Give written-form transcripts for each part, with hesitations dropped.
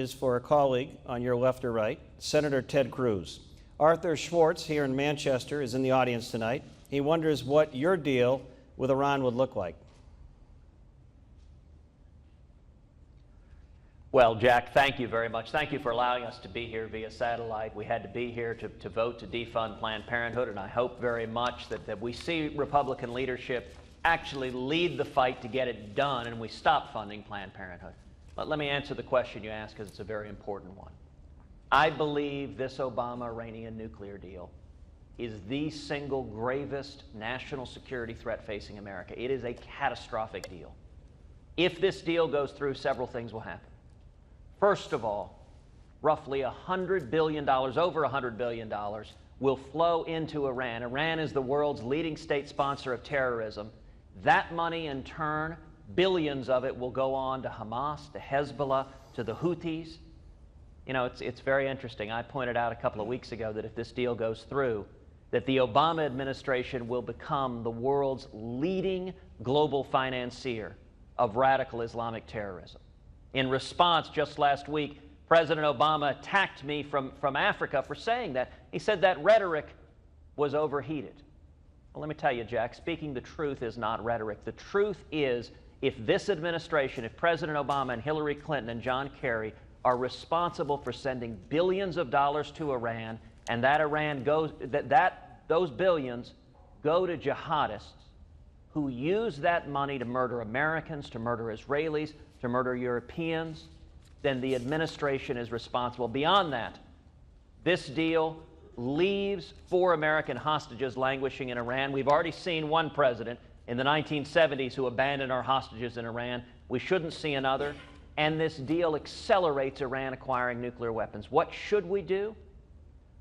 is for a colleague on your left or right, Senator Ted Cruz. Arthur Schwartz here in Manchester is in the audience tonight. He wonders what your deal with Iran would look like. Well, Jack, thank you very much. Thank you for allowing us to be here via satellite. We had to be here to vote to defund Planned Parenthood, and I hope very much that we see Republican leadership actually lead the fight to get it done and we stop funding Planned Parenthood. But let me answer the question you asked, because it's a very important one. I believe this Obama-Iranian nuclear deal is the single gravest national security threat facing America. It is a catastrophic deal. If this deal goes through, several things will happen. First of all, roughly $100 billion, over $100 billion, will flow into Iran. Iran is the world's leading state sponsor of terrorism. That money, in turn, billions of it will go on to Hamas, to Hezbollah, to the Houthis. You know, it's very interesting. I pointed out a couple of weeks ago that if this deal goes through, that the Obama administration will become the world's leading global financier of radical Islamic terrorism. In response, just last week, President Obama attacked me from Africa for saying that. He said that rhetoric was overheated. Well, let me tell you, Jack, speaking the truth is not rhetoric. The truth is, if this administration, if President Obama and Hillary Clinton and John Kerry are responsible for sending billions of dollars to Iran, and that Iran goes, those billions go to jihadists who use that money to murder Americans, to murder Israelis, to murder Europeans, then the administration is responsible. Beyond that, this deal leaves 4 American hostages languishing in Iran. We've already seen one president in the 1970s who abandoned our hostages in Iran. We shouldn't see another. And this deal accelerates Iran acquiring nuclear weapons. What should we do?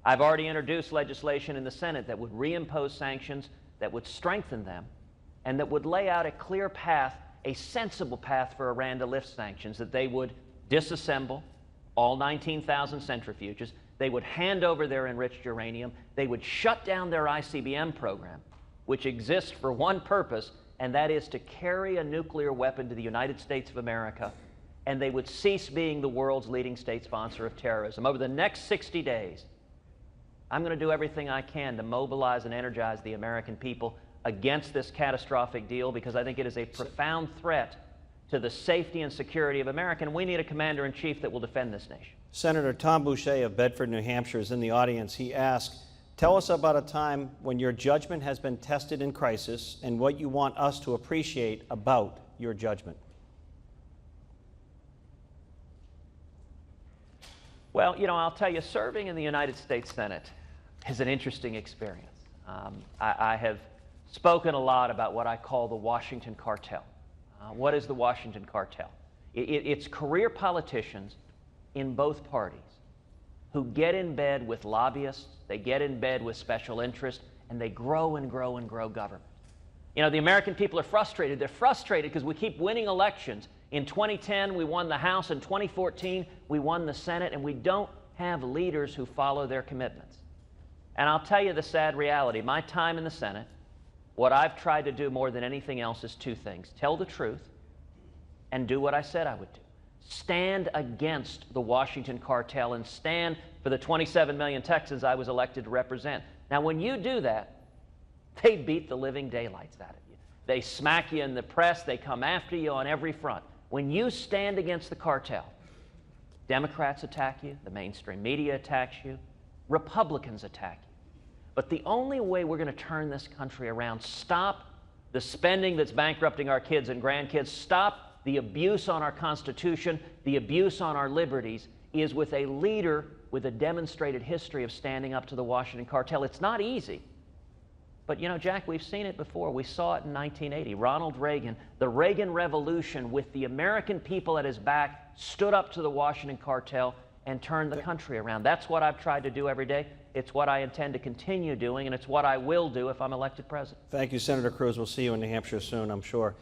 I've already introduced legislation in the Senate that would reimpose sanctions, that would strengthen them, and that would lay out a clear path, a sensible path for Iran to lift sanctions, that they would disassemble all 19,000 centrifuges, they would hand over their enriched uranium, they would shut down their ICBM program, which exists for one purpose, and that is to carry a nuclear weapon to the United States of America, and they would cease being the world's leading state sponsor of terrorism. Over the next 60 days, I'm going to do everything I can to mobilize and energize the American people against this catastrophic deal, because I think it is a profound threat to the safety and security of America, and we need a commander-in-chief that will defend this nation. Senator Tom Boucher of Bedford, New Hampshire is in the audience. He asked, tell us about a time when your judgment has been tested in crisis and what you want us to appreciate about your judgment. Well, you know, I'll tell you, serving in the United States Senate is an interesting experience. I have spoken a lot about what I call the Washington cartel. What is the Washington cartel? It's career politicians in both parties who get in bed with lobbyists, they get in bed with special interests, and they grow and grow and grow government. You know, the American people are frustrated. They're frustrated because we keep winning elections. In 2010, we won the House. In 2014, we won the Senate, and we don't have leaders who follow their commitments. And I'll tell you the sad reality. My time in the Senate, what I've tried to do more than anything else is 2 things. Tell the truth and do what I said I would do. Stand against the Washington cartel and stand for the 27 million Texans I was elected to represent. Now, when you do that, they beat the living daylights out of you. They smack you in the press. They come after you on every front. When you stand against the cartel, Democrats attack you, the mainstream media attacks you, Republicans attack you. But the only way we're going to turn this country around, stop the spending that's bankrupting our kids and grandkids, stop the abuse on our Constitution, the abuse on our liberties, is with a leader with a demonstrated history of standing up to the Washington cartel. It's not easy. But, you know, Jack, we've seen it before. We saw it in 1980. Ronald Reagan, the Reagan Revolution, with the American people at his back, stood up to the Washington cartel and turned the country around. That's what I've tried to do every day. It's what I intend to continue doing, and it's what I will do if I'm elected president. Thank you, Senator Cruz. We'll see you in New Hampshire soon, I'm sure.